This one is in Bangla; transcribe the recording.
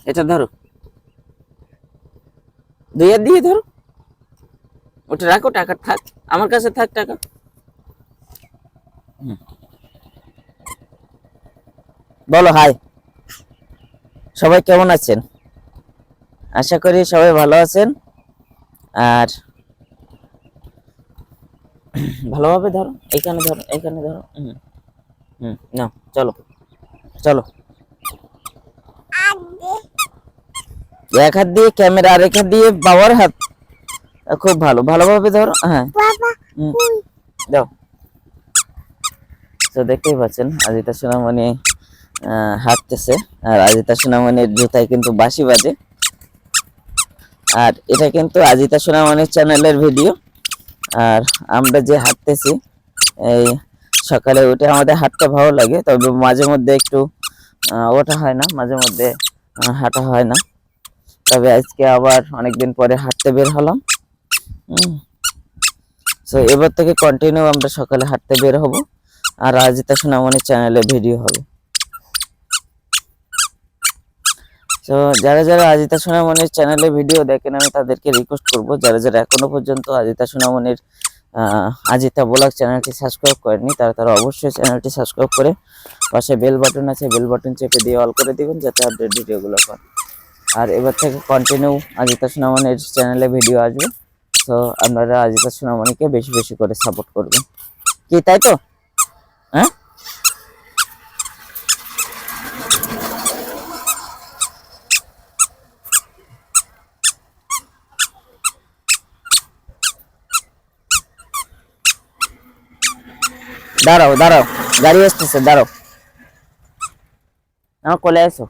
এটা ধরো, 2 হাত দিয়ে ধরো, ওটা রাখো, টাকা থাক আমার কাছে, থাক টাকা। বলো হাই, সবাই কেমন আছেন? আশা করি সবাই ভালো আছেন। আর ভালোভাবে ধরো, এখানে ধরো, এখানে ধরো। নাও, চলো চলো। এক হাত দিয়ে ক্যামেরা, আর এক হাত দিয়ে বাবার হাত। খুব ভালো, ভালোভাবে ধরো। হ্যাঁ, দাও। তো দেখতেই পাচ্ছেন আজিতা সোনামণি হাঁটতেছে, আর আজিতা সোনামণির জুতায় কিন্তু বাঁশি বাজে। আর এটা কিন্তু আজিতা সোনামণির চ্যানেলের ভিডিও। আর আমরা যে হাঁটতেছি, এই সকালে উঠে আমাদের হাঁটতে ভালো লাগে, তবে মাঝে মধ্যে একটু ওঠা হয় না, মাঝে মধ্যে হাঁটা হয় না। তবে আজকে আবার অনেকদিন পরে হাঁটতে বের হলাম। তো এবার থেকে কন্টিনিউ আমরা সকালে হাঁটতে বের হব, আর আজিতা সোনামণির চ্যানেলে ভিডিও হবে। তো যারা যারা আজিতা সোনামণির চ্যানেলে ভিডিও দেখেন, আমি তাদেরকে রিকোয়েস্ট করব, যারা যারা এখনো পর্যন্ত আজিতা সোনামণির আজিতা ব্লগ চ্যানেলটি সাবস্ক্রাইব করেননি, তারা অবশ্যই চ্যানেলটি সাবস্ক্রাইব করে পাশে বেল বাটন আছে, বেল বাটন চেপে দিয়ে অল করে দিবেন, যাতে আপডেট ভিডিওগুলো পান। আর এবার থেকে কন্টিনিউ আজিতা সোনামণির চ্যানেলে ভিডিও আসবে। তো আপনারা আজিতা সোনামণিকে বেশি বেশি করে সাপোর্ট করবেন, কি তাই তো? হ্যাঁ, দাঁড়াও দাঁড়াও, গাড়ি আসতেছে, দাঁড়াও, আমার কোলে আসো।